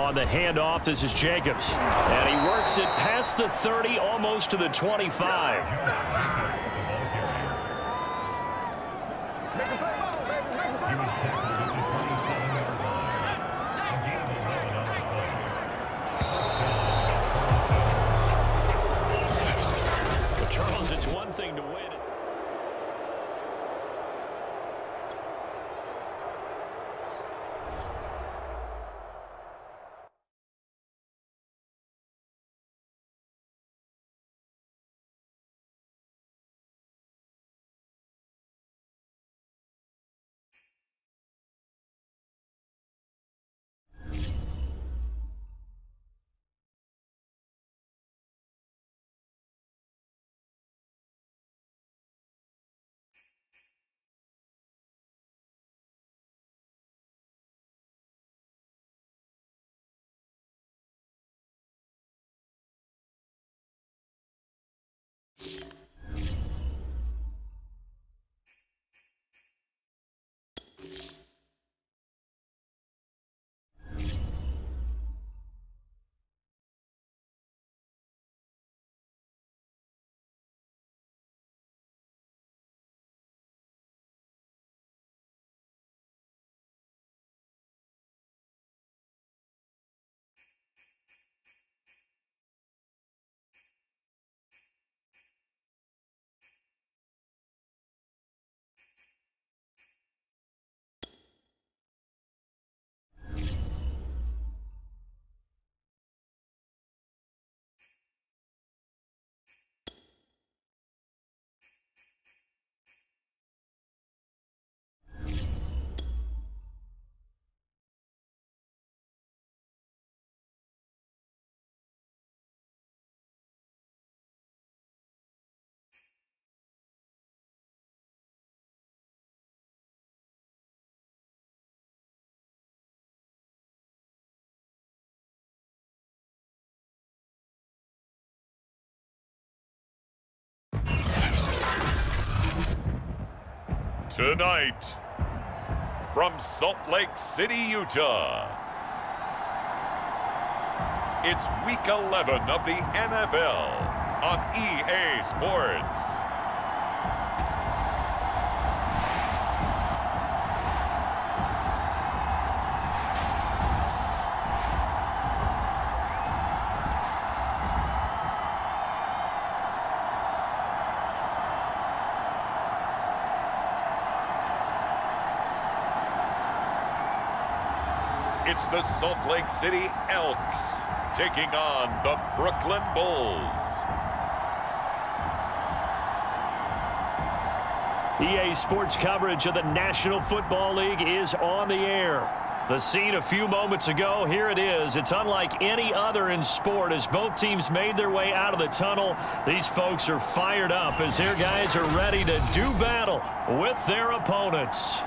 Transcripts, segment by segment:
On the handoff, this is Jacobs. And he works it past the 30, almost to the 25. But Charles, it's one thing to win. Tonight, from Salt Lake City, Utah, it's Week 11 of the NFL on EA Sports. It's the Salt Lake City Elks taking on the Brooklyn Bulls. EA Sports coverage of the National Football League is on the air. The scene a few moments ago, here it is. It's unlike any other in sport as both teams made their way out of the tunnel. These folks are fired up as their guys are ready to do battle with their opponents.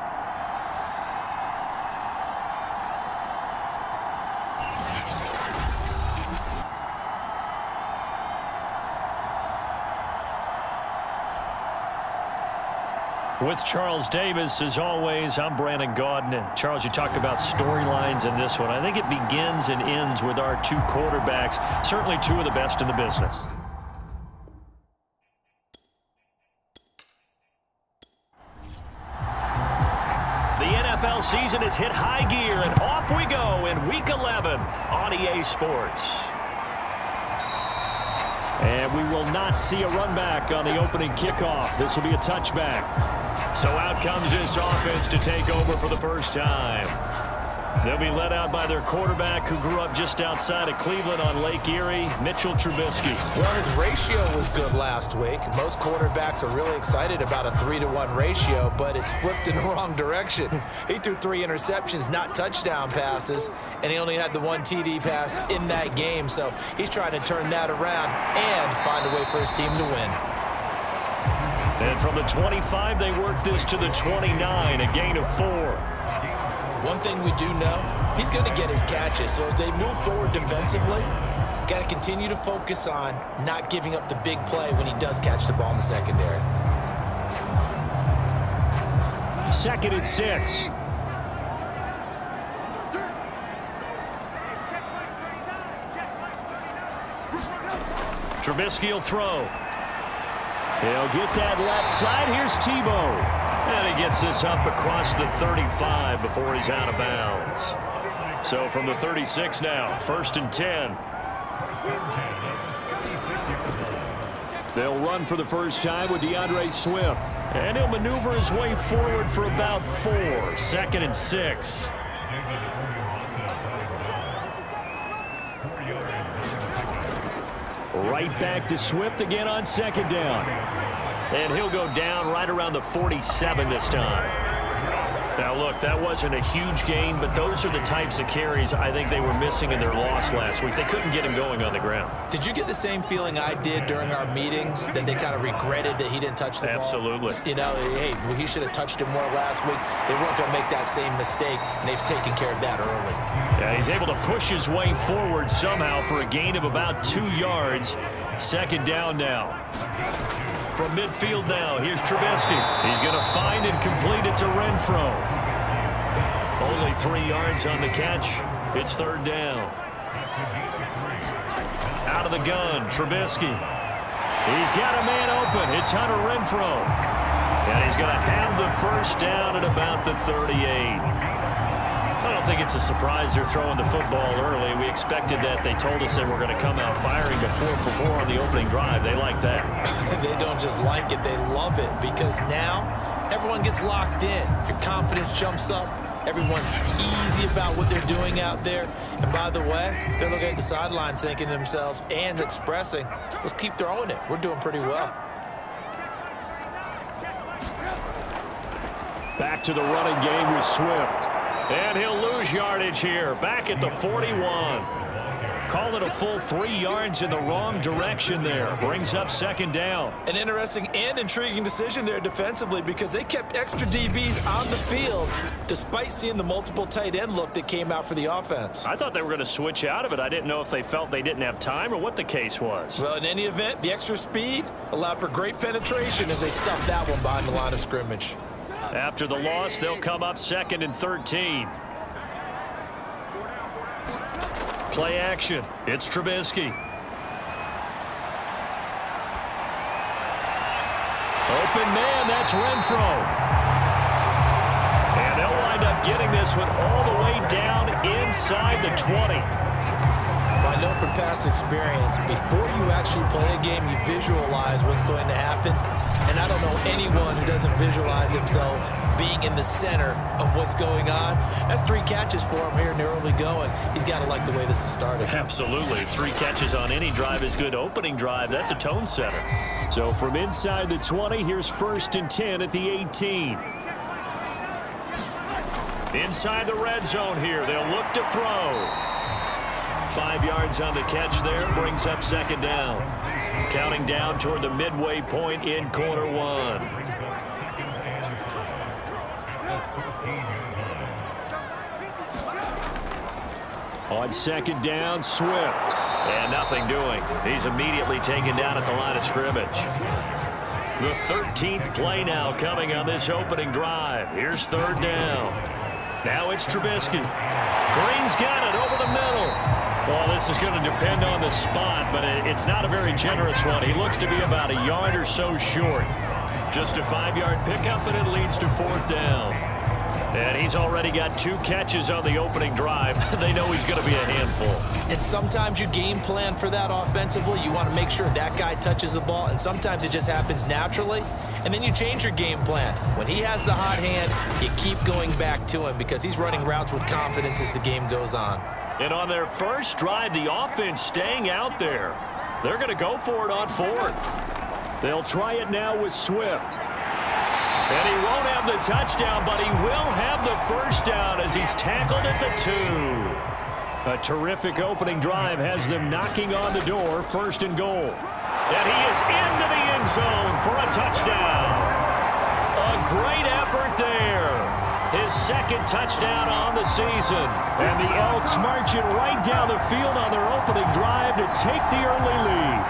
With Charles Davis, as always, I'm Brandon Gaudin. Charles, you talked about storylines in this one. I think it begins and ends with our two quarterbacks, certainly two of the best in the business. The NFL season has hit high gear, and off we go in Week 11 on EA Sports. And we will not see a run back on the opening kickoff. This will be a touchback. So out comes this offense to take over for the first time. They'll be led out by their quarterback who grew up just outside of Cleveland on Lake Erie, Mitchell Trubisky. Well, his ratio was good last week. Most quarterbacks are really excited about a 3-to-1 ratio, but it's flipped in the wrong direction. He threw 3 interceptions, not touchdown passes, and he only had the 1 TD pass in that game. So he's trying to turn that around and find a way for his team to win. And from the 25, they work this to the 29, a gain of 4. One thing we do know, he's going to get his catches. So as they move forward defensively, got to continue to focus on not giving up the big play when he does catch the ball in the secondary. 2nd and 6. Trubisky will throw. He'll get that left side. Here's Tebow. And he gets this up across the 35 before he's out of bounds. So from the 36 now, 1st and 10. They'll run for the first time with DeAndre Swift. And he'll maneuver his way forward for about 4. 2nd and 6. Right back to Swift again on 2nd down. And he'll go down right around the 47 this time. Now, look, that wasn't a huge gain, but those are the types of carries I think they were missing in their loss last week. They couldn't get him going on the ground. Did you get the same feeling I did during our meetings, that they kind of regretted that he didn't touch the ball? Absolutely. You know, hey, he should have touched it more last week. They weren't going to make that same mistake, and they've taken care of that early. Yeah, he's able to push his way forward somehow for a gain of about 2 yards. 2nd down now. From midfield now, here's Trubisky. He's going to find and complete it to Renfro. Only 3 yards on the catch. It's 3rd down. Out of the gun, Trubisky. He's got a man open. It's Hunter Renfro. And he's going to have the 1st down at about the 38. I don't think it's a surprise they're throwing the football early. We expected that. They told us they were going to come out firing a 4 for 4 on the opening drive. They like that. They don't just like it, they love it, because now everyone gets locked in. Your confidence jumps up. Everyone's easy about what they're doing out there. And by the way, they're looking at the sideline thinking to themselves and expressing, let's keep throwing it. We're doing pretty well. Back to the running game with Swift. And he'll lose yardage here. Back at the 41. Call it a full 3 yards in the wrong direction there. Brings up 2nd down. An interesting and intriguing decision there defensively, because they kept extra DBs on the field despite seeing the multiple tight end look that came out for the offense. I thought they were going to switch out of it. I didn't know if they felt they didn't have time or what the case was. Well, in any event, the extra speed allowed for great penetration as they stuffed that one behind the line of scrimmage. After the loss, they'll come up 2nd and 13. Play action. It's Trubisky. Open man, that's Renfro. And they'll wind up getting this one all the way down inside the 20. I know from past experience, before you actually play a game, you visualize what's going to happen. And I don't know anyone who doesn't visualize themselves being in the center of what's going on. That's 3 catches for him here in the early going. He's got to like the way this is started. Absolutely. 3 catches on any drive is good. Opening drive, that's a tone setter. So from inside the 20, here's 1st and 10 at the 18. Inside the red zone here. They'll look to throw. 5 yards on the catch there. Brings up 2nd down. Counting down toward the midway point in quarter 1. On 2nd down, Swift. And nothing doing. He's immediately taken down at the line of scrimmage. The 13th play now coming on this opening drive. Here's 3rd down. Now it's Trubisky. Green's got it over the middle. Well, this is going to depend on the spot, but it's not a very generous one. He looks to be about a yard or so short. Just a 5-yard pickup, and it leads to 4th down. And he's already got 2 catches on the opening drive. They know he's going to be a handful. And sometimes you game plan for that offensively. You want to make sure that guy touches the ball, and sometimes it just happens naturally. And then you change your game plan. When he has the hot hand, you keep going back to him because he's running routes with confidence as the game goes on. And on their first drive, the offense staying out there. They're going to go for it on 4th. They'll try it now with Swift. And he won't have the touchdown, but he will have the 1st down as he's tackled at the 2. A terrific opening drive has them knocking on the door, 1st and goal. And he is into the end zone for a touchdown. A great effort there. His 2nd touchdown on the season. And the Elks marching right down the field on their opening drive to take the early lead.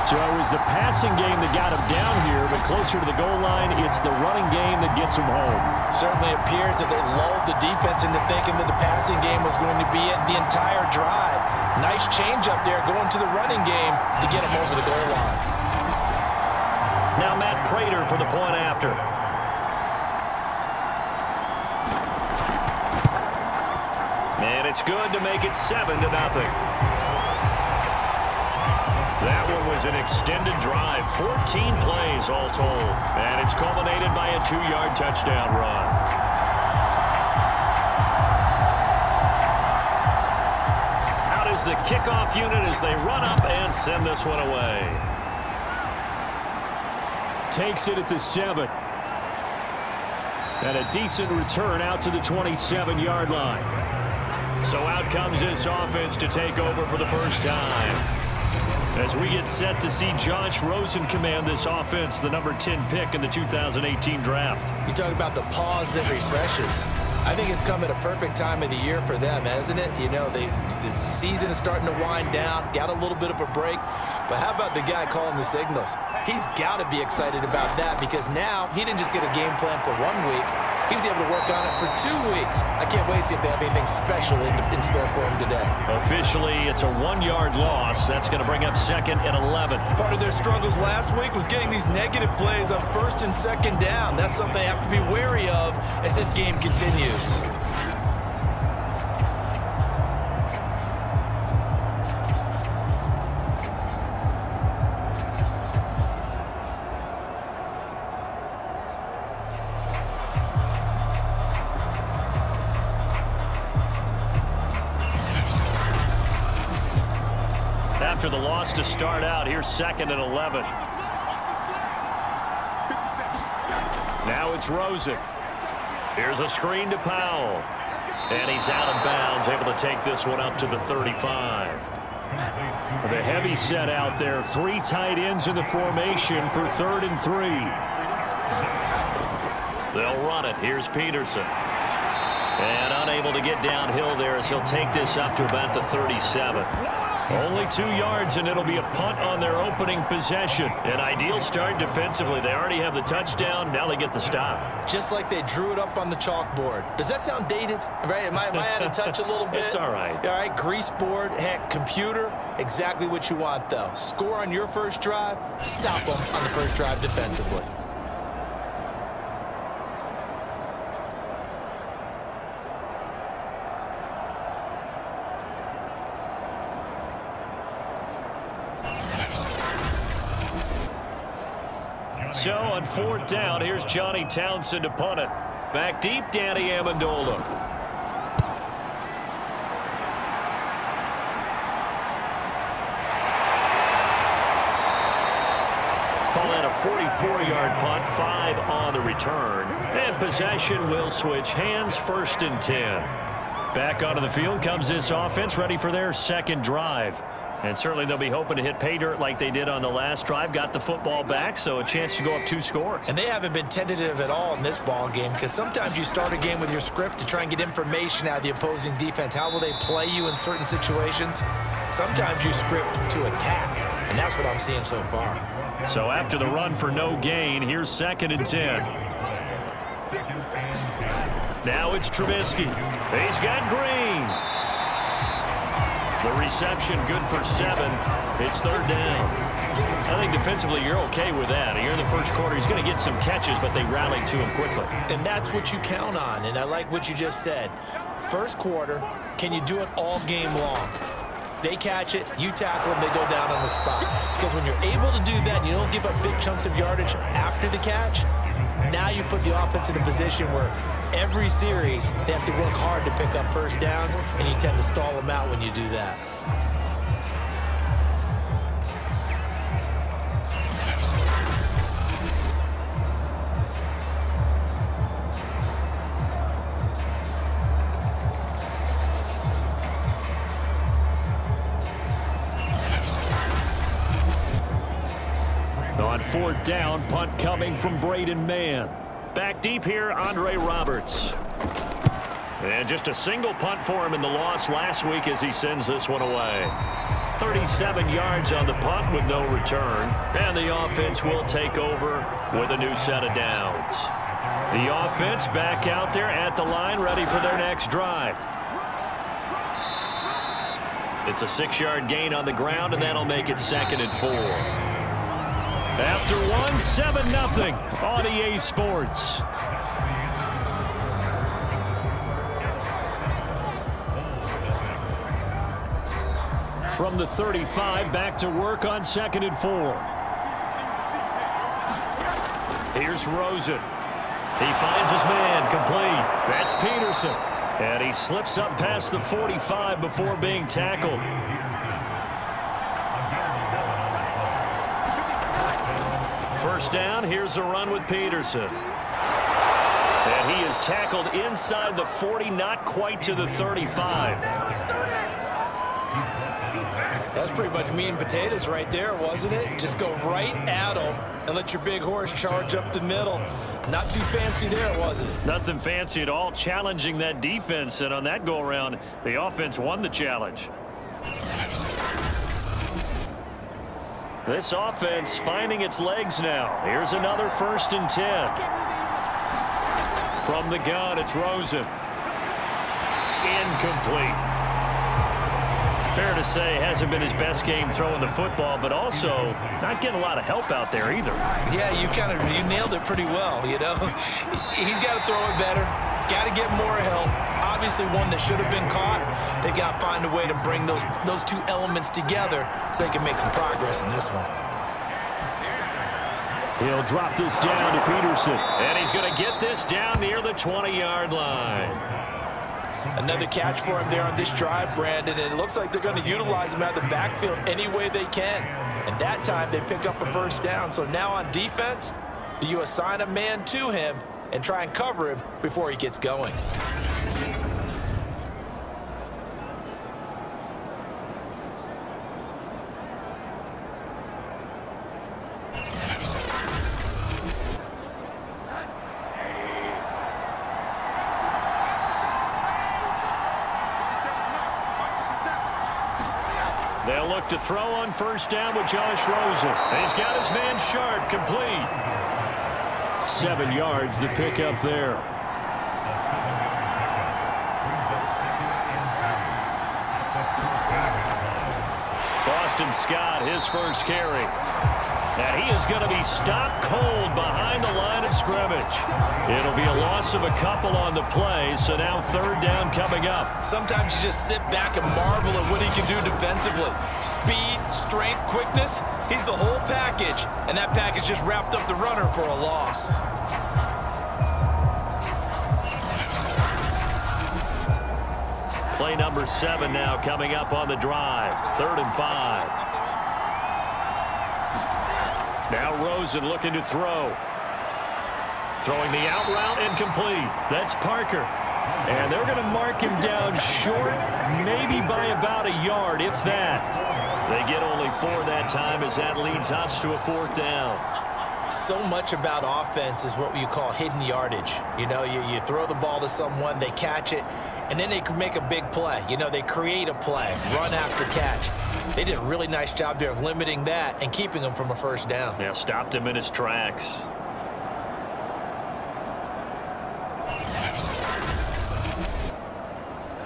So it was the passing game that got him down here, but closer to the goal line, it's the running game that gets him home. Certainly appears that they lulled the defense into thinking that the passing game was going to be it the entire drive. Nice change up there going to the running game to get him over the goal line. Now Matt Prater for the point after. And it's good to make it 7-0. That one was an extended drive, 14 plays all told. And it's culminated by a 2-yard touchdown run. Out is the kickoff unit as they run up and send this one away. Takes it at the 7. And a decent return out to the 27-yard line. So out comes this offense to take over for the first time. As we get set to see Josh Rosen command this offense, the number 10 pick in the 2018 draft. You talk about the pause that refreshes. I think it's come at a perfect time of the year for them, hasn't it? You know, the season is starting to wind down, got a little bit of a break. But how about the guy calling the signals? He's got to be excited about that because now he didn't just get a game plan for 1 week. He was able to work on it for 2 weeks. I can't wait to see if they have anything special in store for him today. Officially, it's a 1-yard loss. That's going to bring up 2nd and 11. Part of their struggles last week was getting these negative plays on 1st and 2nd down. That's something they have to be wary of as this game continues. After the loss to start out, here's 2nd and 11. Now it's Rosen. Here's a screen to Powell. And he's out of bounds, able to take this one up to the 35. The heavy set out there. 3 tight ends in the formation for 3rd and 3. They'll run it. Here's Peterson. And unable to get downhill there as he'll take this up to about the 37. Only 2 yards, and it'll be a punt on their opening possession. An ideal start defensively. They already have the touchdown. Now they get the stop. Just like they drew it up on the chalkboard. Does that sound dated? Right? Am I out of touch a little bit? It's all right. All right, grease board, heck, computer. Exactly what you want, though. Score on your first drive, stop them on the first drive defensively. So on 4th down, here's Johnny Townsend to punt it. Back deep, Danny Amendola. Call that a 44-yard punt, 5 on the return. And possession will switch hands, 1st and 10. Back onto the field comes this offense, ready for their 2nd drive. And certainly they'll be hoping to hit pay dirt like they did on the last drive. Got the football back, so a chance to go up 2 scores. And they haven't been tentative at all in this ball game because sometimes you start a game with your script to try and get information out of the opposing defense. How will they play you in certain situations? Sometimes you script to attack, and that's what I'm seeing so far. So after the run for no gain, here's 2nd and 10. Now it's Trubisky. He's got Green. The reception good for 7. It's 3rd down. I think defensively you're okay with that. Here in the first quarter, he's going to get some catches, but they rallied to him quickly. And that's what you count on, and I like what you just said. First quarter, can you do it all game long? They catch it, you tackle them, they go down on the spot. Because when you're able to do that, you don't give up big chunks of yardage after the catch, now you put the offense in a position where every series they have to work hard to pick up first downs, and you tend to stall them out when you do that. On 4th down, punt coming from Braden Mann. Back deep here, Andre Roberts. And just a single punt for him in the loss last week as he sends this one away. 37 yards on the punt with no return. And the offense will take over with a new set of downs. The offense back out there at the line, ready for their next drive. It's a 6-yard gain on the ground, and that'll make it 2nd and 4. After 7-0 on EA Sports. From the 35, back to work on 2nd and 4. Here's Rosen. He finds his man, complete. That's Peterson. And he slips up past the 45 before being tackled. First down, here's a run with Peterson. And he is tackled inside the 40, not quite to the 35. That's pretty much meat and potatoes right there, wasn't it? Just go right at them and let your big horse charge up the middle. Not too fancy there, was it? Nothing fancy at all, challenging that defense. And on that go-around, the offense won the challenge. This offense finding its legs now. Here's another 1st and 10. From the gun, it's Rosen. Incomplete. Fair to say, hasn't been his best game throwing the football, but also not getting a lot of help out there either. Yeah, you nailed it pretty well, you know. He's got to throw it better, got to get more help. Obviously one that should have been caught. They got to find a way to bring those two elements together so they can make some progress in this one. He'll drop this down to Peterson, and he's going to get this down near the 20-yard line. Another catch for him there on this drive, Brandon, and it looks like they're going to utilize him out of the backfield any way they can. And that time they pick up a 1st down. So now on defense, do you assign a man to him and try and cover him before he gets going? They'll look to throw on 1st down with Josh Rosen. And he's got his man Sharp, complete. 7 yards, the pickup there. Boston Scott, his first carry. And he is going to be stopped cold behind the line of scrimmage. It'll be a loss of a couple on the play, so now 3rd down coming up. Sometimes you just sit back and marvel at what he can do defensively. Speed, strength, quickness, he's the whole package. And that package just wrapped up the runner for a loss. Play number 7 now coming up on the drive. 3rd and 5. Now Rosen looking to throw. Throwing the out route incomplete. That's Parker. And they're going to mark him down short, maybe by about a yard, if that. They get only 4 that time as that leads us to a 4th down. So much about offense is what you call hidden yardage. You know, you throw the ball to someone, they catch it, and then they can make a big play. You know, they create a play, run after catch. They did a really nice job there of limiting that and keeping him from a 1st down. Yeah, stopped him in his tracks.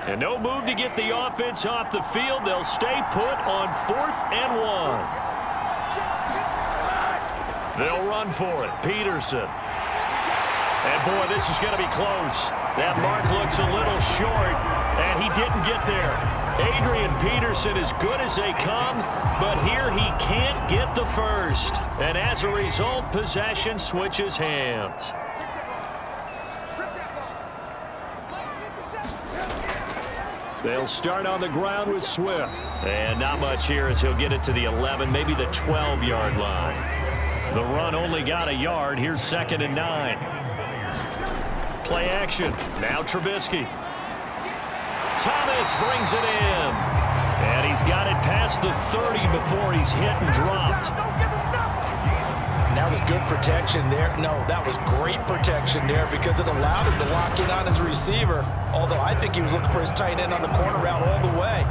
And no move to get the offense off the field. They'll stay put on 4th and 1. They'll run for it. Peterson. And, boy, this is going to be close. That mark looks a little short, and he didn't get there. Adrian Peterson as good as they come, but here he can't get the 1st. And as a result, possession switches hands. They'll start on the ground with Swift. And not much here as he'll get it to the 11, maybe the 12-yard line. The run only got a yard. Here's 2nd and 9. Play action. Now Trubisky. Thomas brings it in. And he's got it past the 30 before he's hit and dropped. That was good protection there. No, that was great protection there because it allowed him to lock in on his receiver. Although I think he was looking for his tight end on the corner route all the way.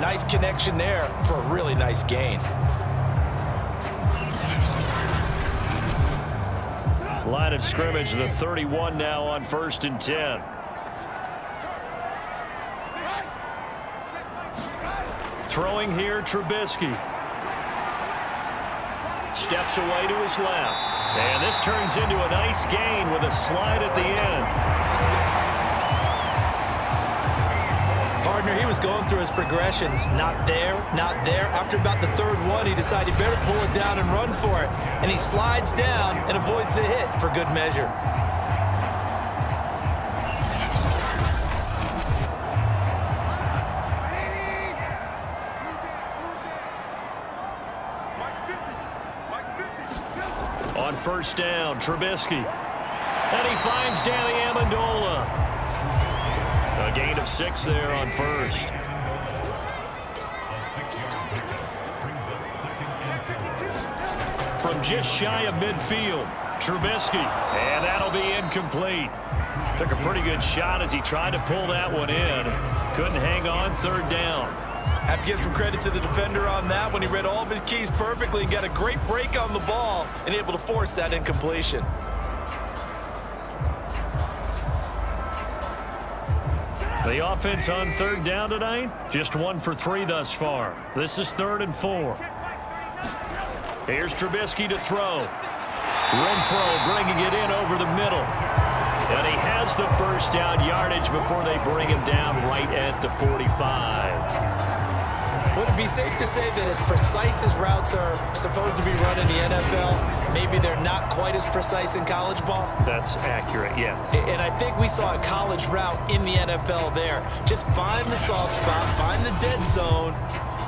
Nice connection there for a really nice gain. Line of scrimmage, the 31 now on 1st and 10. Throwing here, Trubisky. Steps away to his left. And this turns into a nice gain with a slide at the end. Partner, he was going through his progressions. Not there, not there. After about the third one, he decided he better pull it down and run for it. And he slides down and avoids the hit for good measure. On first down, Trubisky. And he finds Danny Amendola. A gain of 6 there on first. From just shy of midfield, Trubisky. And that'll be incomplete. Took a pretty good shot as he tried to pull that one in. Couldn't hang on, third down. Have to give some credit to the defender on that when he read all of his keys perfectly and got a great break on the ball and able to force that incompletion. The offense on third down tonight, just 1 for 3 thus far. This is 3rd and 4. Here's Trubisky to throw. Renfro bringing it in over the middle. And he has the first down yardage before they bring him down right at the 45. Would it be safe to say that as precise as routes are supposed to be run in the NFL, maybe they're not quite as precise in college ball? That's accurate, yeah. And I think we saw a college route in the NFL there. Just find the soft spot, find the dead zone,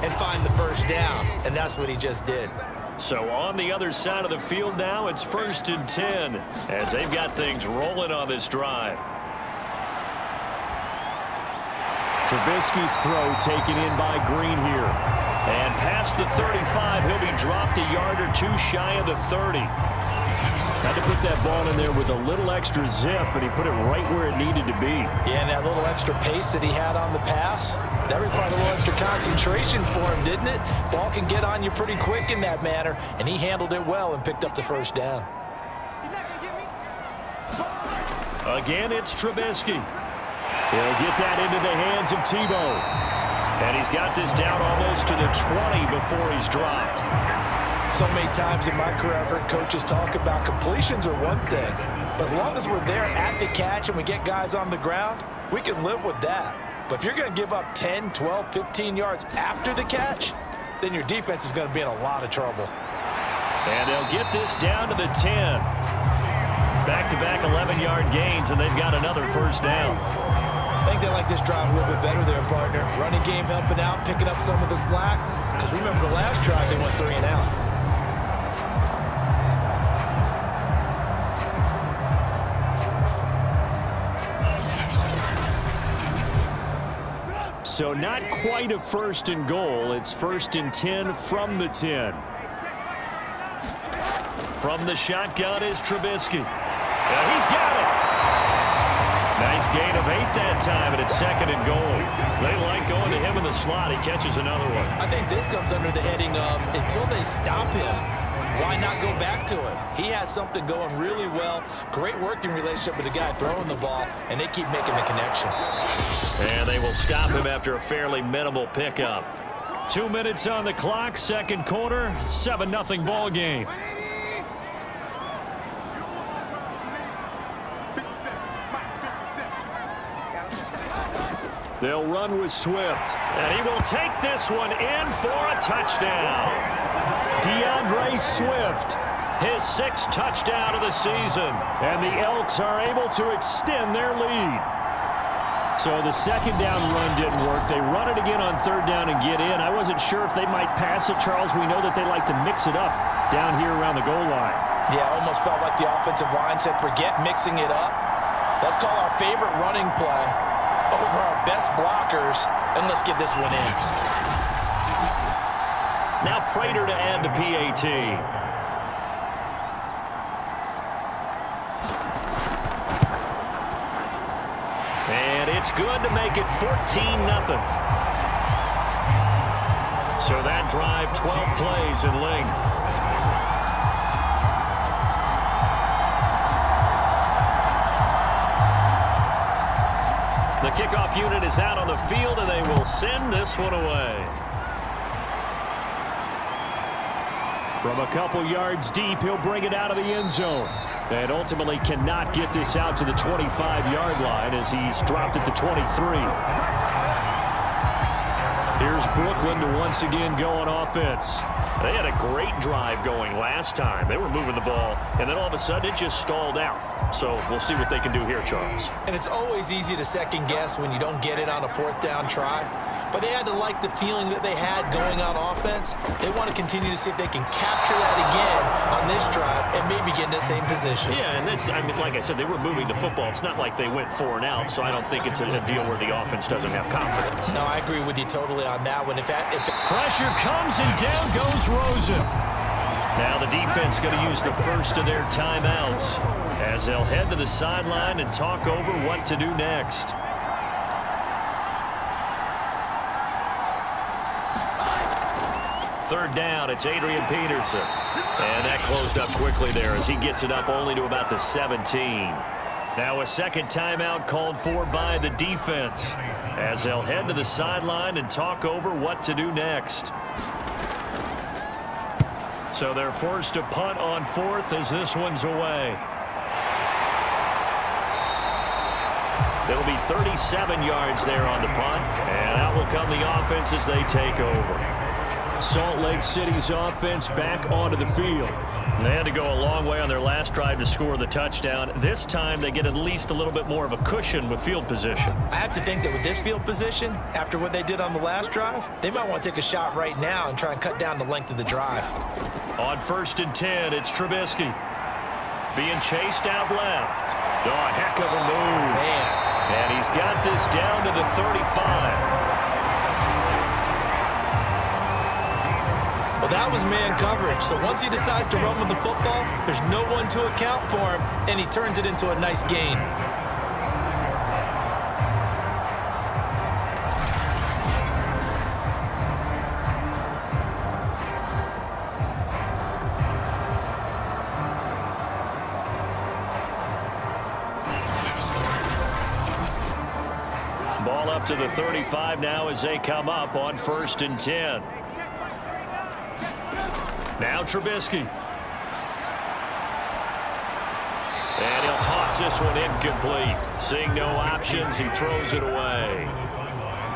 and find the first down. And that's what he just did. So on the other side of the field now, it's 1st and 10 as they've got things rolling on this drive. Trubisky's throw taken in by Green here. And past the 35, he'll be dropped a yard or 2 shy of the 30. Had to put that ball in there with a little extra zip, but he put it right where it needed to be. Yeah, and that little extra pace that he had on the pass, that required a little extra concentration for him, didn't it? Ball can get on you pretty quick in that manner, and he handled it well and picked up the first down. Again, it's Trubisky. He'll get that into the hands of Tebow. And he's got this down almost to the 20 before he's dropped. So many times in my career, I've heard coaches talk about completions are one thing, but as long as we're there at the catch and we get guys on the ground, we can live with that. But if you're going to give up 10, 12, 15 yards after the catch, then your defense is going to be in a lot of trouble. And they'll get this down to the 10. Back-to-back 11-yard gains, and they've got another first down. I think they like this drive a little bit better there, partner. Running game helping out, picking up some of the slack. Because remember the last drive, they went 3 and out. So not quite a 1st and goal. It's 1st and 10 from the 10. From the shotgun is Trubisky. Yeah, he's got it. Nice gain of 8 that time, and it's 2nd and goal. They like going to him in the slot. He catches another one. I think this comes under the heading of until they stop him, why not go back to it? He has something going really well. Great working relationship with the guy throwing the ball, and they keep making the connection. And they will stop him after a fairly minimal pickup. 2 minutes on the clock, 2nd quarter, 7-0 ball game. They'll run with Swift. And he will take this one in for a touchdown. DeAndre Swift. His 6th touchdown of the season. And the Elks are able to extend their lead. So the 2nd down run didn't work. They run it again on 3rd down and get in. I wasn't sure if they might pass it, Charles. We know that they like to mix it up down here around the goal line. Yeah, almost felt like the offensive line said, forget mixing it up. Let's call our favorite running play over our best blockers, and let's get this one in. Now Prater to add the PAT. And it's good to make it 14-0. So that drive, 12 plays in length. The kickoff unit is out on the field, and they will send this one away. From a couple yards deep, he'll bring it out of the end zone. And ultimately cannot get this out to the 25-yard line as he's dropped at the 23. Here's Brooklyn to once again go on offense. They had a great drive going last time. They were moving the ball, and then all of a sudden it just stalled out. So we'll see what they can do here, Charles. And it's always easy to second guess when you don't get it on a fourth down try. But they had to like the feeling that they had going on offense. They want to continue to see if they can capture that again on this drive and maybe get in the same position. Yeah, and that's, I mean, like I said, they were moving the football. It's not like they went 4 and out, so I don't think it's a deal where the offense doesn't have confidence. No, I agree with you totally on that one. Pressure comes and down goes Rosen. Now the defense going to use the first of their timeouts as they'll head to the sideline and talk over what to do next. Third down, it's Adrian Peterson. And that closed up quickly there as he gets it up only to about the 17. Now a second timeout called for by the defense as they'll head to the sideline and talk over what to do next. So they're forced to punt on fourth as this one's away. It'll be 37 yards there on the punt, and out will come the offense as they take over. Salt Lake City's offense back onto the field. They had to go a long way on their last drive to score the touchdown. This time they get at least a little bit more of a cushion with field position. I have to think that with this field position, after what they did on the last drive, they might want to take a shot right now and try and cut down the length of the drive. On 1st and 10, it's Trubisky. Being chased out left. Oh, a heck of a move. Man. And he's got this down to the 35. Well, that was man coverage. So once he decides to run with the football, there's no one to account for him, and he turns it into a nice gain. Ball up to the 35 now as they come up on 1st and 10. Now Trubisky. And he'll toss this one incomplete. Seeing no options, he throws it away.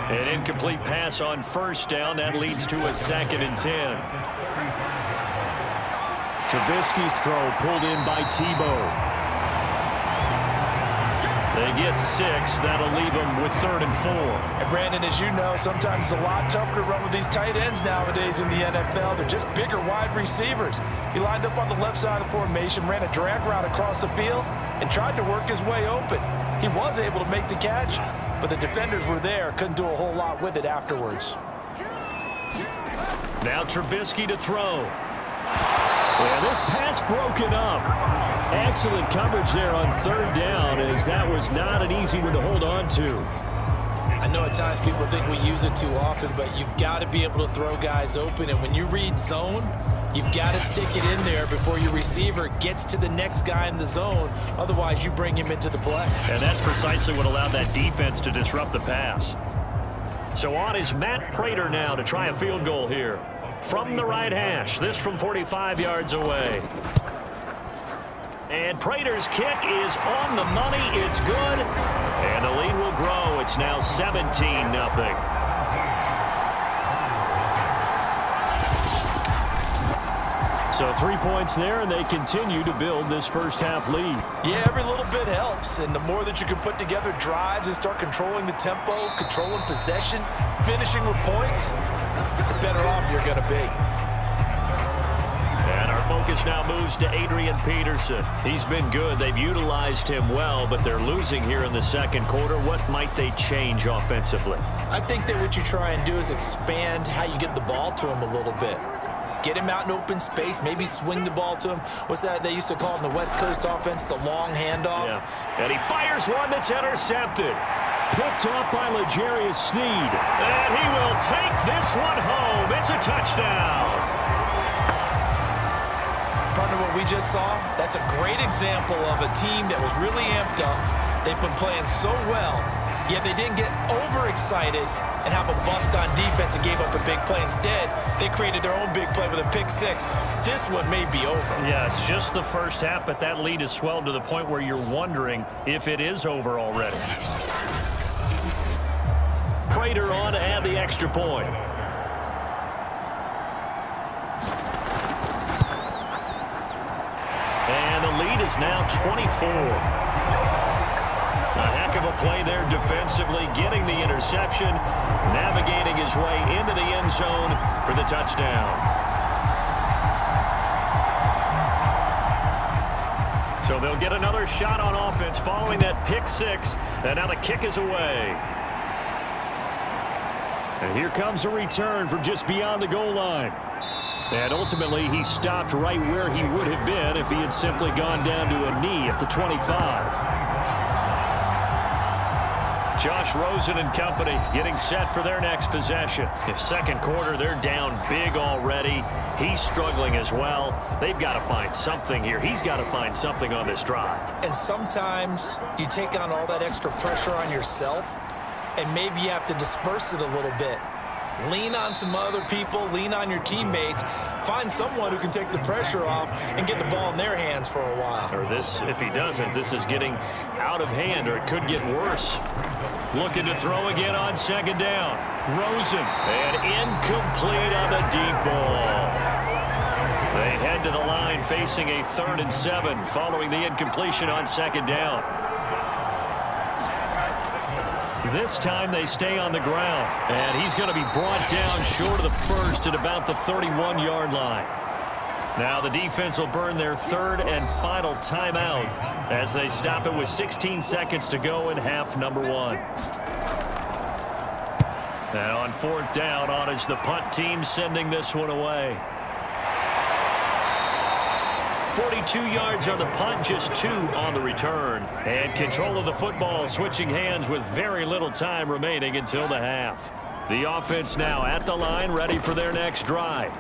An incomplete pass on 1st down. That leads to a 2nd and 10. Trubisky's throw pulled in by Tebow. They get 6. That'll leave them with 3rd and 4. And Brandon, as you know, sometimes it's a lot tougher to run with these tight ends nowadays in the NFL. They're just bigger wide receivers. He lined up on the left side of the formation, ran a drag route across the field, and tried to work his way open. He was able to make the catch, but the defenders were there, couldn't do a whole lot with it afterwards. Now Trubisky to throw. Yeah, this pass broken up. Excellent coverage there on 3rd down, as that was not an easy one to hold on to. I know at times people think we use it too often, but you've got to be able to throw guys open. And when you read zone, you've got to stick it in there before your receiver gets to the next guy in the zone. Otherwise, you bring him into the play. And that's precisely what allowed that defense to disrupt the pass. So on is Matt Prater now to try a field goal here. From the right hash, this from 45 yards away. And Prater's kick is on the money. It's good. And the lead will grow. It's now 17-0. So 3 points there, and they continue to build this first half lead. Yeah, every little bit helps. And the more that you can put together drives and start controlling the tempo, controlling possession, finishing with points, the better off you're going to be. And our focus now moves to Adrian Peterson. He's been good. They've utilized him well, but they're losing here in the 2nd quarter. What might they change offensively? I think that what you try and do is expand how you get the ball to him a little bit. Get him out in open space, maybe swing the ball to him. What's that they used to call in the West Coast offense, the long handoff? Yeah. And he fires one that's intercepted. Picked off by L'Jarius Sneed. And he will take this one home. It's a touchdown. Partner, what we just saw, that's a great example of a team that was really amped up. They've been playing so well, yet they didn't get overexcited and have a bust on defense and gave up a big play. Instead, they created their own big play with a pick six. This one may be over. Yeah, it's just the first half, but that lead has swelled to the point where you're wondering if it is over already. Prater on to add the extra point. And the lead is now 24. A heck of a play there defensively, getting the interception, navigating his way into the end zone for the touchdown. So they'll get another shot on offense following that pick six, and now the kick is away. And here comes a return from just beyond the goal line. And ultimately, he stopped right where he would have been if he had simply gone down to a knee at the 25. Josh Rosen and company getting set for their next possession. If second quarter, they're down big already. He's struggling as well. They've got to find something here. He's got to find something on this drive. And sometimes you take on all that extra pressure on yourself, and maybe you have to disperse it a little bit. Lean on some other people, lean on your teammates, find someone who can take the pressure off and get the ball in their hands for a while. Or this, if he doesn't, this is getting out of hand, or it could get worse. Looking to throw again on second down. Rosen, and incomplete on the deep ball. They head to the line facing a 3rd and 7 following the incompletion on second down. This time they stay on the ground, and he's going to be brought down short of the first at about the 31-yard line. Now the defense will burn their 3rd and final timeout as they stop it with 16 seconds to go in half number 1. And on 4th down, on is the punt team sending this one away. 42 yards on the punt, just 2 on the return. And control of the football switching hands with very little time remaining until the half. The offense now at the line, ready for their next drive.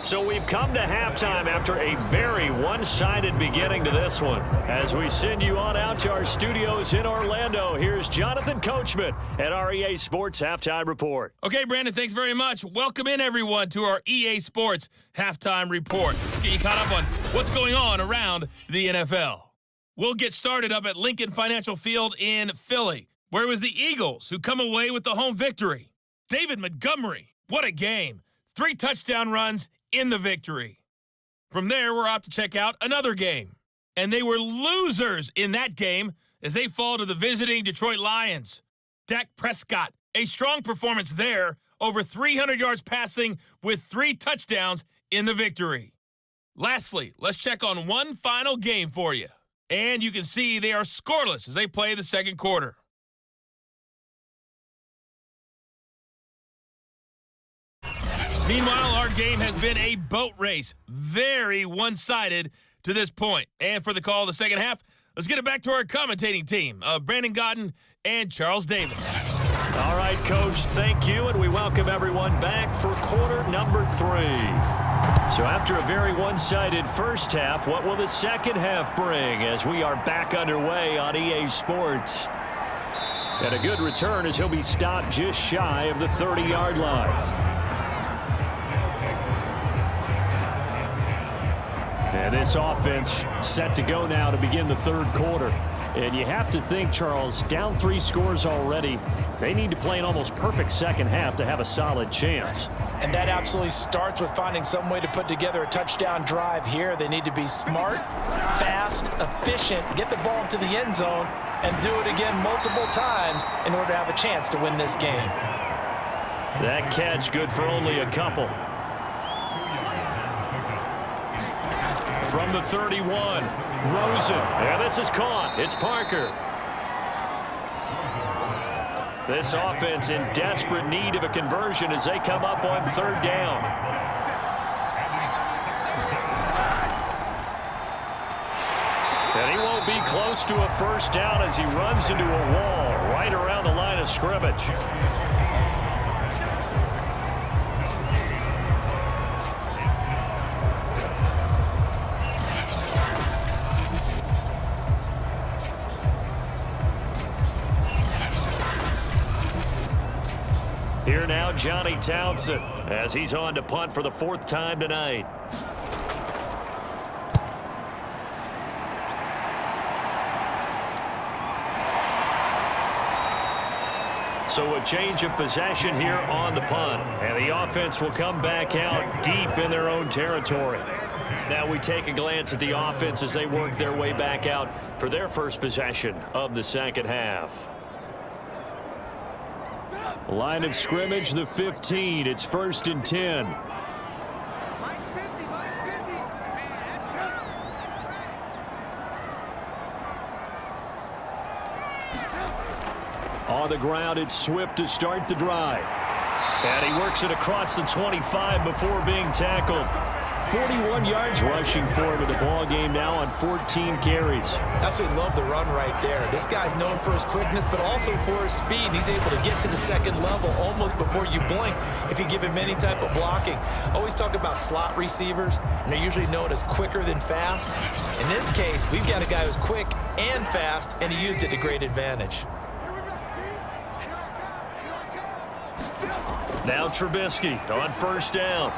So we've come to halftime after a very one-sided beginning to this one. As we send you on out to our studios in Orlando, here's Jonathan Coachman at our EA Sports Halftime Report. Okay, Brandon, thanks very much. Welcome in, everyone, to our EA Sports Halftime Report. Let's get you caught up on what's going on around the NFL. We'll get started up at Lincoln Financial Field in Philly, where it was the Eagles who come away with the home victory. David Montgomery, what a game. 3 touchdown runs in the victory. From there, we're off to check out another game. And they were losers in that game as they fall to the visiting Detroit Lions. Dak Prescott, a strong performance there, over 300 yards passing with 3 touchdowns in the victory. Lastly, let's check on one final game for you. And you can see they are scoreless as they play the second quarter. Meanwhile, our game has been a boat race. Very one-sided to this point. And for the call of the second half, let's get it back to our commentating team, Brandon Godden and Charles Davis. All right, Coach, thank you, and we welcome everyone back for quarter number 3. So after a very one-sided first half, what will the second half bring as we are back underway on EA Sports? And a good return as he'll be stopped just shy of the 30-yard line. And this offense set to go now to begin the third quarter. And you have to think, Charles, down 3 scores already. They need to play an almost perfect second half to have a solid chance. And that absolutely starts with finding some way to put together a touchdown drive here. They need to be smart, fast, efficient, get the ball into the end zone, and do it again multiple times in order to have a chance to win this game. That catch good for only a couple. From the 31, Rosen. Yeah, this is caught. It's Parker. This offense in desperate need of a conversion as they come up on 3rd down. be close to a first down as he runs into a wall right around the line of scrimmage. Here now, Johnny Townsend, as he's on to punt for the 4th time tonight. So a change of possession here on the punt. And the offense will come back out deep in their own territory. Now we take a glance at the offense as they work their way back out for their first possession of the second half. Line of scrimmage, the 15. It's 1st and 10. Mike's 50. Mike's 50. On the ground, it's Swift to start the drive. And he works it across the 25 before being tackled. 41 yards rushing for him in the ball game now on 14 carries. Absolutely love the run right there. This guy's known for his quickness, but also for his speed. He's able to get to the second level almost before you blink if you give him any type of blocking. Always talk about slot receivers, and they're usually known as quicker than fast. In this case, we've got a guy who's quick and fast, and he used it to great advantage. Now Trubisky on 1st down.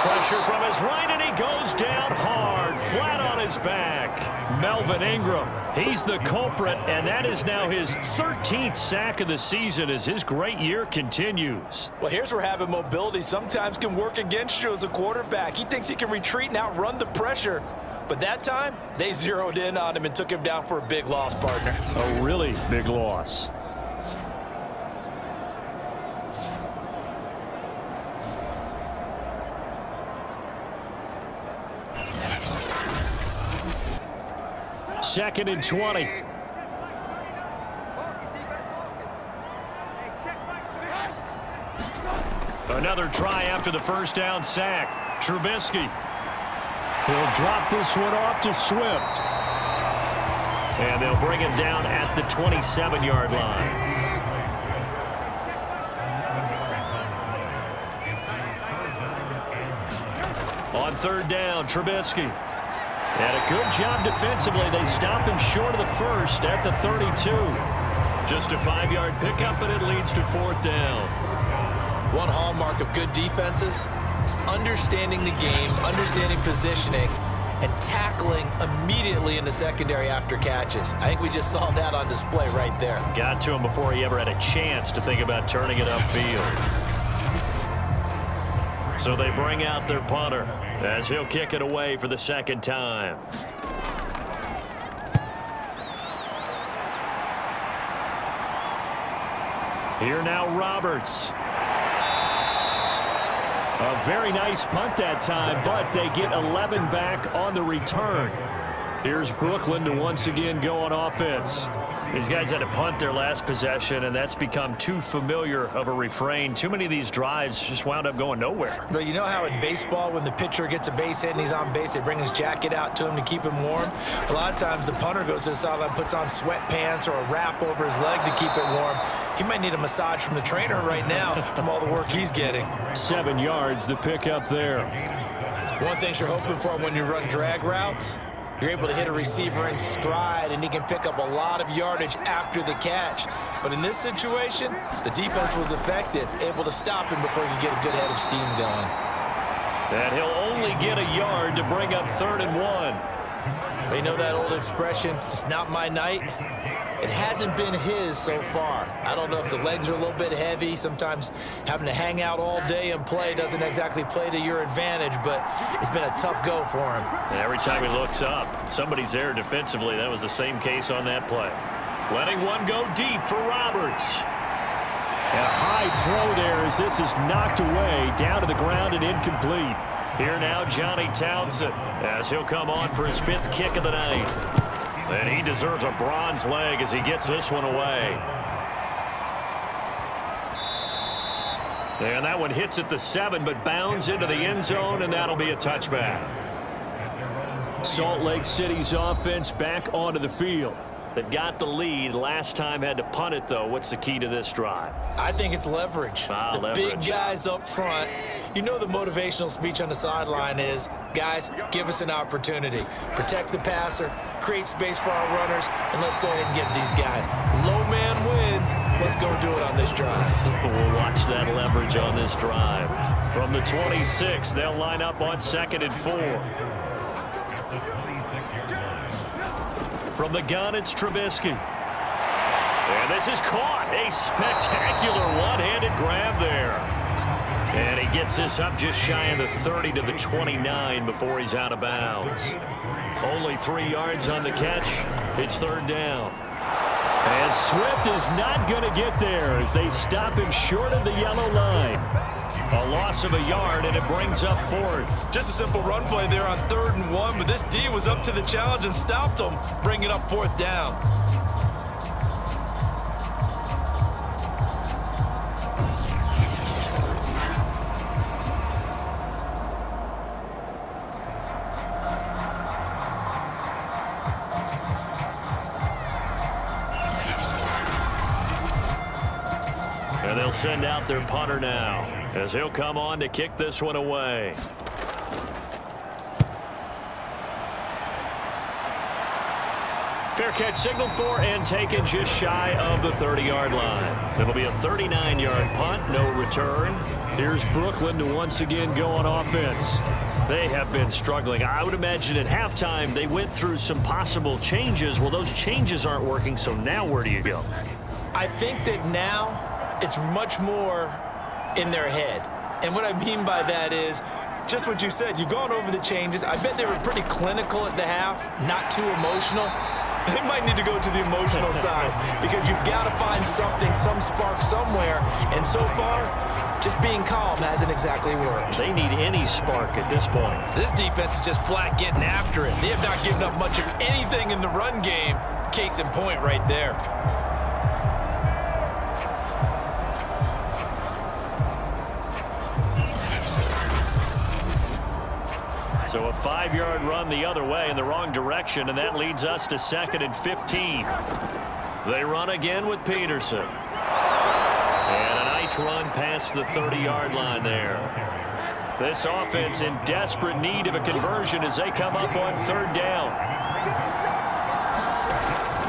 Pressure from his right, and he goes down hard, flat on his back. Melvin Ingram, he's the culprit, and that is now his 13th sack of the season as his great year continues. Well, here's where having mobility sometimes can work against you as a quarterback. He thinks he can retreat and outrun the pressure. But that time, they zeroed in on him and took him down for a big loss, partner. A really big loss. Second and 20. Another try after the 1st down sack. Trubisky. He'll drop this one off to Swift. And they'll bring him down at the 27-yard line. On 3rd down, Trubisky. And a good job defensively. They stop him short of the 1st at the 32. Just a 5-yard pickup, and it leads to 4th down. One hallmark of good defenses is understanding the game, understanding positioning, and tackling immediately in the secondary after catches. I think we just saw that on display right there. Got to him before he ever had a chance to think about turning it upfield. So they bring out their punter as he'll kick it away for the 2nd time. Here now, Roberts. A very nice punt that time, but they get 11 back on the return. Here's Brooklyn to once again go on offense. These guys had to punt their last possession, and that's become too familiar of a refrain. Too many of these drives just wound up going nowhere. But you know how in baseball, when the pitcher gets a base hit and he's on base, they bring his jacket out to him to keep him warm? A lot of times the punter goes to the sideline, puts on sweatpants or a wrap over his leg to keep it warm. He might need a massage from the trainer right now from all the work he's getting. 7 yards, the pickup there. One thing you're hoping for when you run drag routes, you're able to hit a receiver in stride, and he can pick up a lot of yardage after the catch. But in this situation, the defense was effective, able to stop him before he could get a good head of steam going. And he'll only get a yard to bring up 3rd and 1. You know that old expression, it's not my night? It hasn't been his so far. I don't know if the legs are a little bit heavy. Sometimes having to hang out all day and play doesn't exactly play to your advantage, but it's been a tough go for him. And every time he looks up, somebody's there defensively. That was the same case on that play. Letting one go deep for Roberts. And a high throw there as this is knocked away, down to the ground and incomplete. Here now, Johnny Townsend, as he'll come on for his 5th kick of the night. And he deserves a bronze leg as he gets this one away. And that one hits at the 7, but bounds into the end zone, and that'll be a touchback. Salt Lake City's offense back onto the field. They've got the lead. Last time had to punt it, though. What's the key to this drive? I think it's leverage. The big guys up front. You know the motivational speech on the sideline is, guys, give us an opportunity. Protect the passer, create space for our runners, and let's go ahead and get these guys. Low man wins. Let's go do it on this drive. We'll watch that leverage on this drive. From the 26, they'll line up on 2nd and 4. From the gun, it's Trubisky. And this is caught. A spectacular one-handed grab there. And he gets this up just shy of the 30 to the 29 before he's out of bounds. Only 3 yards on the catch. It's 3rd down. And Swift is not going to get there as they stop him short of the yellow line. A loss of a yard, and it brings up 4th. Just a simple run play there on 3rd and 1, but this D was up to the challenge and stopped them, bringing up 4th down. And they'll send out their punter now, as he'll come on to kick this one away. Fair catch signaled for and taken just shy of the 30-yard line. It'll be a 39-yard punt, no return. Here's Brooklyn to once again go on offense. They have been struggling. I would imagine at halftime they went through some possible changes. Well, those changes aren't working, so now where do you go? I think that now it's much more in their head. And what I mean by that is just what you said. You've gone over the changes. I bet they were pretty clinical at the half, not too emotional. They might need to go to the emotional side because you've got to find something, some spark somewhere. And so far, just being calm hasn't exactly worked. They need any spark at this point. This defense is just flat getting after it. They have not given up much of anything in the run game. Case in point right there. So a 5-yard run the other way in the wrong direction, and that leads us to 2nd and 15. They run again with Peterson. And a nice run past the 30-yard line there. This offense in desperate need of a conversion as they come up on 3rd down.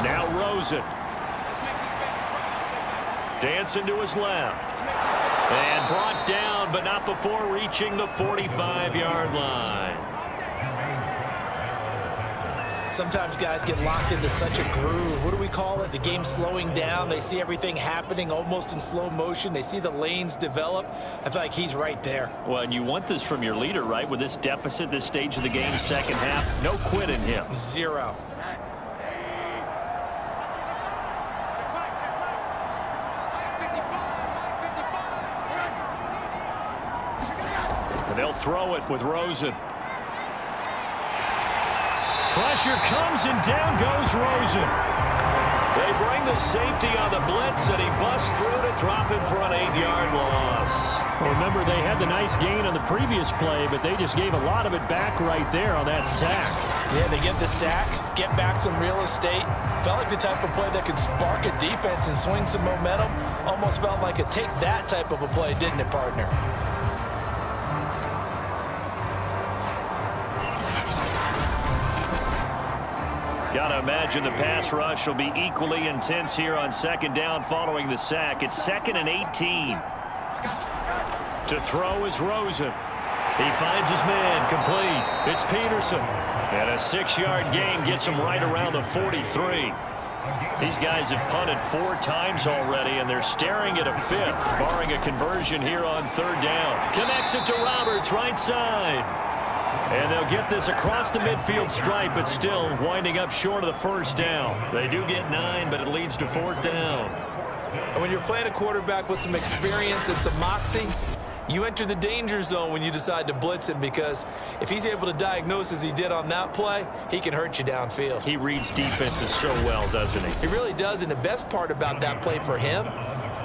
Now Rosen. Dancing to his left. And brought down, but not before reaching the 45-yard line. Sometimes guys get locked into such a groove. What do we call it? The game's slowing down. They see everything happening almost in slow motion. They see the lanes develop. I feel like he's right there. Well, and you want this from your leader, right? With this deficit, this stage of the game, second half, no quit in him. 0. And they'll throw it with Rosen. Pressure comes and down goes Rosen. They bring the safety on the blitz and he busts through to drop him for an 8-yard loss. Well, remember, they had the nice gain on the previous play, but they just gave a lot of it back right there on that sack. Yeah, they get the sack, get back some real estate. Felt like the type of play that could spark a defense and swing some momentum. Almost felt like a take that type of a play, didn't it, partner? Gotta imagine the pass rush will be equally intense here on 2nd down following the sack. It's 2nd and 18. To throw is Rosen. He finds his man, complete. It's Peterson. And a 6-yard gain gets him right around the 43. These guys have punted 4 times already, and they're staring at a 5th, barring a conversion here on 3rd down. Connects it to Roberts, right side. And they'll get this across the midfield stripe, but still winding up short of the 1st down. They do get 9, but it leads to 4th down. And when you're playing a quarterback with some experience and some moxie, you enter the danger zone when you decide to blitz him, because if he's able to diagnose as he did on that play, he can hurt you downfield. He reads defenses so well, doesn't he? He really does, and the best part about that play for him,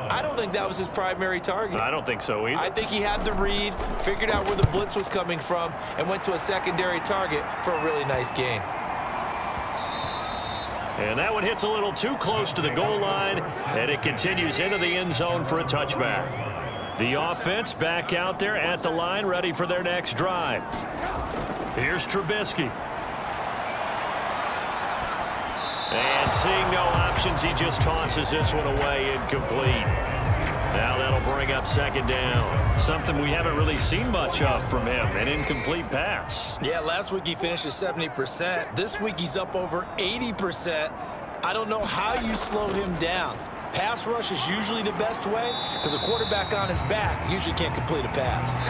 I don't think that was his primary target. I don't think so either. I think he had the read, figured out where the blitz was coming from, and went to a secondary target for a really nice gain. And that one hits a little too close to the goal line, and it continues into the end zone for a touchback. The offense back out there at the line, ready for their next drive. Here's Trubisky. And seeing no options, he just tosses this one away, incomplete. Now that'll bring up second down. Something we haven't really seen much of from him, an incomplete pass. Yeah, last week he finished at 70%. This week he's up over 80%. I don't know how you slow him down. Pass rush is usually the best way because a quarterback on his back usually can't complete a pass.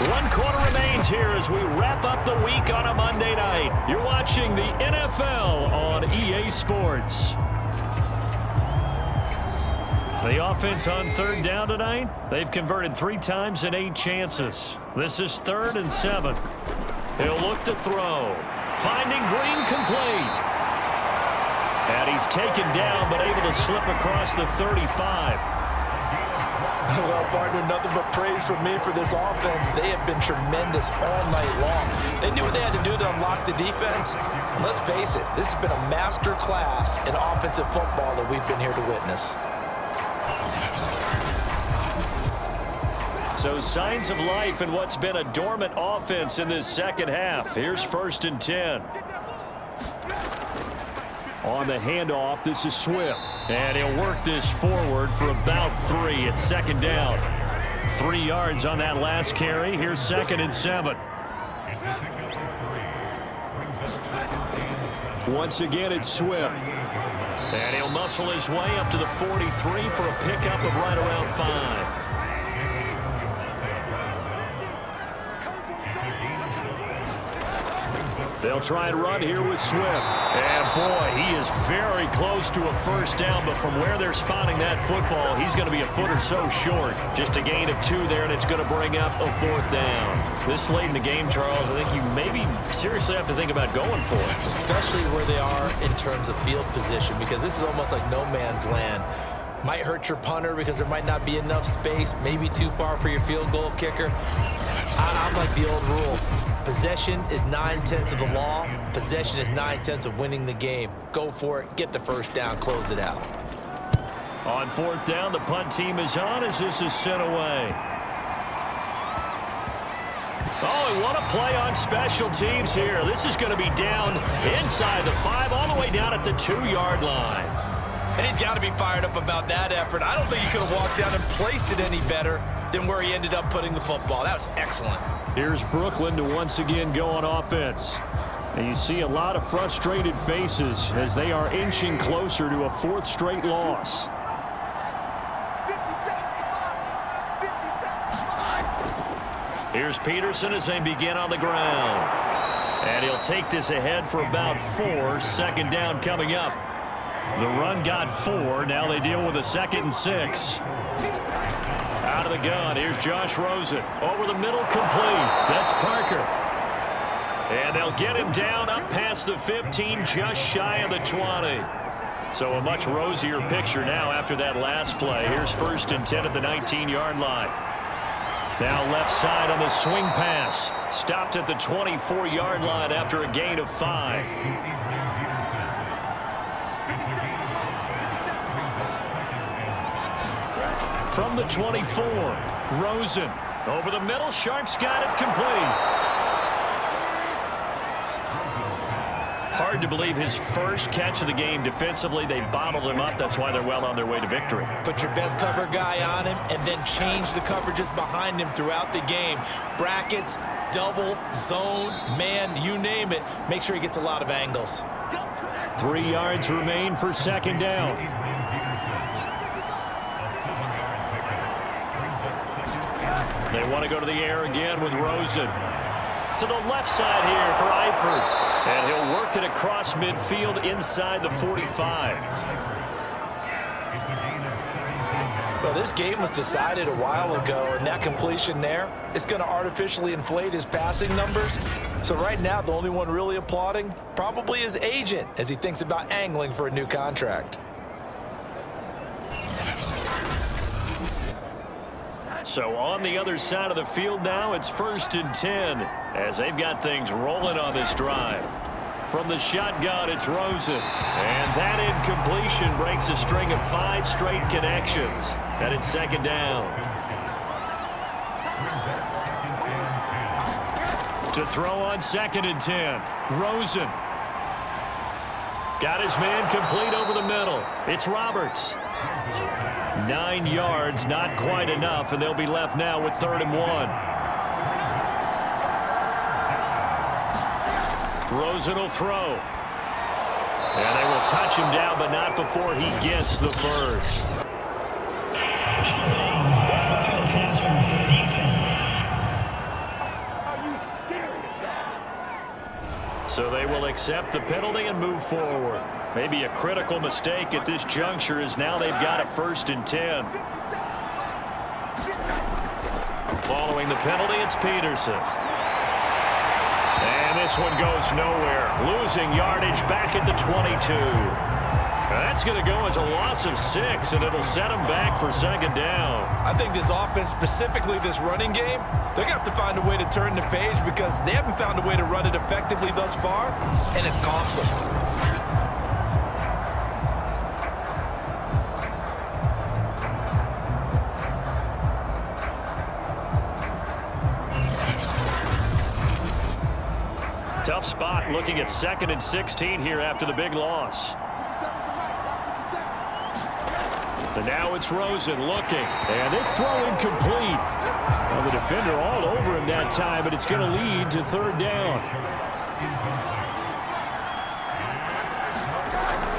1 quarter remains here as we wrap up the week on a Monday night. You're watching the NFL on EA Sports. The offense on third down tonight, they've converted 3 times in 8 chances. This is 3rd and 7. He'll look to throw. Finding Green complete. And he's taken down but able to slip across the 35. Well, partner, nothing but praise from me for this offense. They have been tremendous all night long. They knew what they had to do to unlock the defense. And let's face it, this has been a master class in offensive football that we've been here to witness. So signs of life in what's been a dormant offense in this second half. Here's 1st and 10. On the handoff, this is Swift. And he'll work this forward for about 3 at second down. 3 yards on that last carry. Here's 2nd and 7. Once again, it's Swift. And he'll muscle his way up to the 43 for a pickup of right around 5. They'll try and run here with Swift. And, boy, he is very close to a first down, but from where they're spotting that football, he's going to be a foot or so short. Just a gain of 2 there, and it's going to bring up a 4th down. This late in the game, Charles, I think you maybe seriously have to think about going for it. Especially where they are in terms of field position, because this is almost like no man's land. Might hurt your punter because there might not be enough space, maybe too far for your field goal kicker. I'm like the old rule. Possession is 9/10 of the law. Possession is 9/10 of winning the game. Go for it. Get the first down. Close it out. On 4th down, the punt team is on as this is sent away. Oh, and what a play on special teams here. This is going to be down inside the 5, all the way down at the 2-yard line. And he's got to be fired up about that effort. I don't think he could have walked down and placed it any better than where he ended up putting the football. That was excellent. Here's Brooklyn to once again go on offense. And you see a lot of frustrated faces as they are inching closer to a 4th straight loss. Here's Peterson as they begin on the ground. And he'll take this ahead for about 4. 2nd down coming up. The run got 4. Now they deal with a 2nd and 6. Out of the gun, here's Josh Rosen. Over the middle, complete. That's Parker. And they'll get him down up past the 15, just shy of the 20. So a much rosier picture now after that last play. Here's 1st and 10 at the 19-yard line. Now left side on the swing pass. Stopped at the 24-yard line after a gain of 5. From the 24, Rosen. Over the middle, Sharp's got it complete. Hard to believe his first catch of the game defensively. They bottled him up. That's why they're well on their way to victory. Put your best cover guy on him and then change the coverages behind him throughout the game. Brackets, double, zone, man, you name it. Make sure he gets a lot of angles. 3 yards remain for 2nd down. They want to go to the air again with Rosen. To the left side here for Eifert. And he'll work it across midfield inside the 45. Well, this game was decided a while ago, and that completion there is going to artificially inflate his passing numbers. So right now, the only one really applauding probably his agent as he thinks about angling for a new contract. So on the other side of the field now, it's 1st and 10 as they've got things rolling on this drive. From the shotgun, it's Rosen. And that incompletion breaks a string of 5 straight connections. And it's 2nd down. To throw on 2nd and 10. Rosen. Got his man complete over the middle. It's Roberts. 9 yards, not quite enough, and they'll be left now with 3rd and 1. Rosen will throw. And they will touch him down, but not before he gets the first. So they will accept the penalty and move forward. Maybe a critical mistake at this juncture is now they've got a 1st and 10. Following the penalty, it's Peterson. And this one goes nowhere. Losing yardage back at the 22. That's going to go as a loss of 6, and it'll set them back for 2nd down. I think this offense, specifically this running game, they're going to have to find a way to turn the page because they haven't found a way to run it effectively thus far, and it's cost them. Tough spot looking at 2nd and 16 here after the big loss. And now it's Rosen looking. And this throw incomplete. Well, the defender all over him that time, but it's going to lead to 3rd down.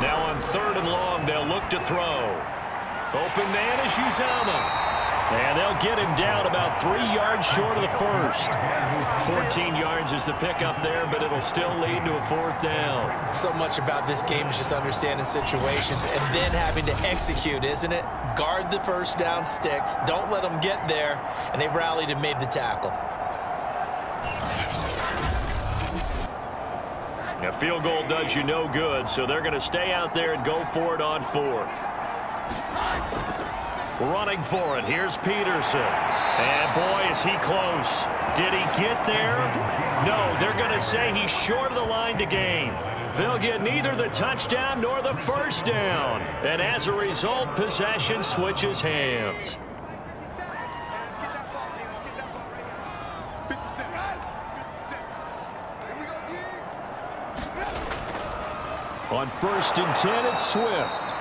Now on 3rd and long, they'll look to throw. Open man is Uzama. And they'll get him down about 3 yards short of the first. 14 yards is the pickup there, but it'll still lead to a 4th down. So much about this game is just understanding situations and then having to execute, isn't it? Guard the 1st down sticks. Don't let them get there. And they rallied and made the tackle. A field goal does you no good, so they're going to stay out there and go for it on 4th. Running for it, here's Peterson. And boy, is he close. Did he get there? No, they're going to say he's short of the line to gain. They'll get neither the touchdown nor the 1st down. And as a result, possession switches hands. On 1st and 10, it's Swift.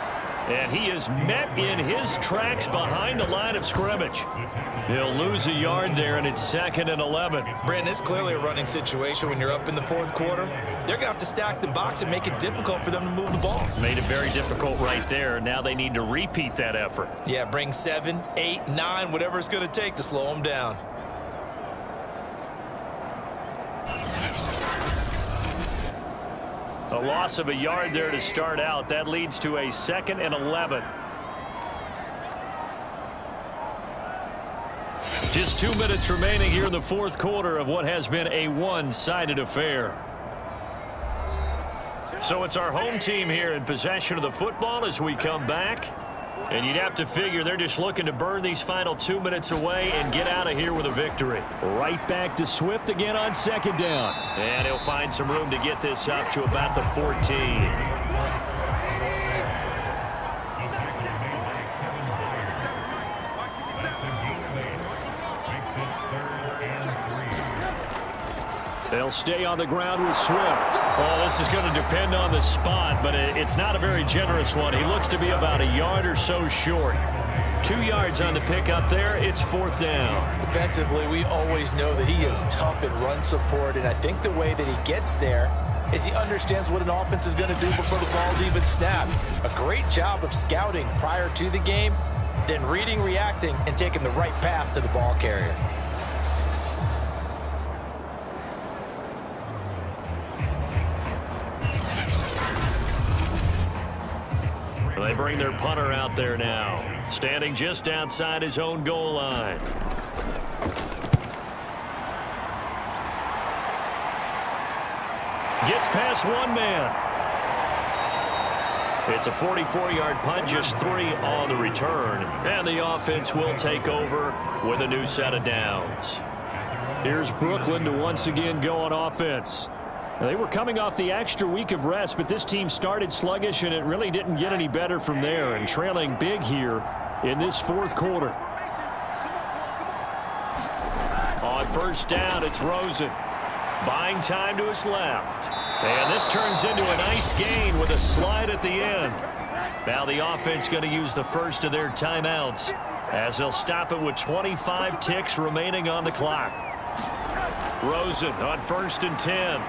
And he is met in his tracks behind the line of scrimmage. He'll lose a yard there, and it's 2nd and 11. Brandon, it's clearly a running situation when you're up in the 4th quarter. They're going to have to stack the box and make it difficult for them to move the ball. Made it very difficult right there. Now they need to repeat that effort. Yeah, bring 7, 8, 9, whatever it's going to take to slow them down. A loss of a yard there to start out. That leads to a 2nd and 11. Just 2 minutes remaining here in the 4th quarter of what has been a one-sided affair. So it's our home team here in possession of the football as we come back. And you'd have to figure they're just looking to burn these final 2 minutes away and get out of here with a victory. Right back to Swift again on 2nd down. And he'll find some room to get this up to about the 14. They'll stay on the ground with Swift. Well, this is going to depend on the spot, but it's not a very generous one. He looks to be about a yard or so short. 2 yards on the pickup there. It's 4th down. Defensively, we always know that he is tough in run support, and I think the way that he gets there is he understands what an offense is going to do before the ball's even snapped. A great job of scouting prior to the game, then reading, reacting, and taking the right path to the ball carrier. They bring their punter out there now, standing just outside his own goal line. Gets past one man. It's a 44-yard punt, just 3 on the return. And the offense will take over with a new set of downs. Here's Brooklyn to once again go on offense. They were coming off the extra week of rest, but this team started sluggish, and it really didn't get any better from there, and trailing big here in this fourth quarter. On first down, it's Rosen. Buying time to his left. And this turns into a nice gain with a slide at the end. Now the offense going to use the first of their timeouts as they'll stop it with 25 ticks remaining on the clock. Rosen on 1st and 10.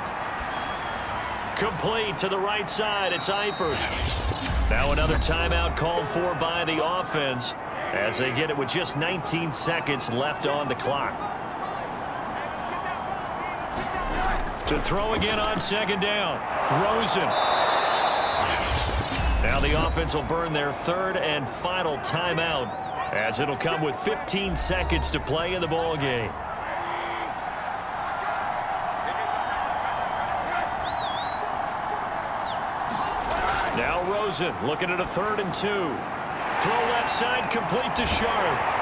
Complete to the right side. It's Eifert. Now another timeout called for by the offense as they get it with just 19 seconds left on the clock. To throw again on 2nd down. Rosen. Now the offense will burn their 3rd and final timeout as it'll come with 15 seconds to play in the ball game. Now Rosen looking at a 3rd and 2. Throw left side, complete to Sharp.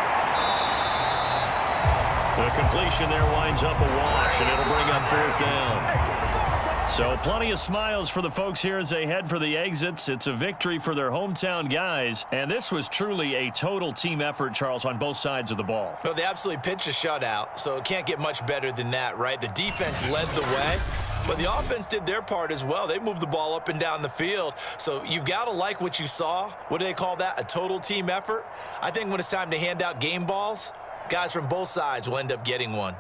The completion there winds up a wash, and it'll bring up 4th down. So plenty of smiles for the folks here as they head for the exits. It's a victory for their hometown guys, and this was truly a total team effort, Charles, on both sides of the ball. Well, they absolutely pitched a shutout, so it can't get much better than that, right? The defense led the way, but the offense did their part as well. They moved the ball up and down the field, so you've got to like what you saw. What do they call that? A total team effort? I think when it's time to hand out game balls, guys from both sides will end up getting one.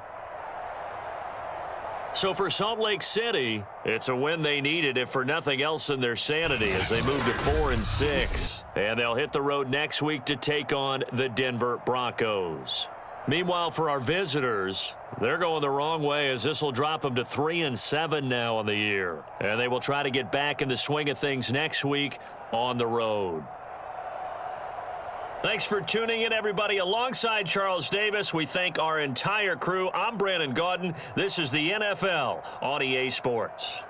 So for Salt Lake City, it's a win they needed, if for nothing else than their sanity, as they move to 4-6. And they'll hit the road next week to take on the Denver Broncos. Meanwhile, for our visitors, they're going the wrong way, as this will drop them to 3-7 now on the year. And they will try to get back in the swing of things next week on the road. Thanks for tuning in, everybody. Alongside Charles Davis, we thank our entire crew. I'm Brandon Gaudin. This is the NFL on EA Sports.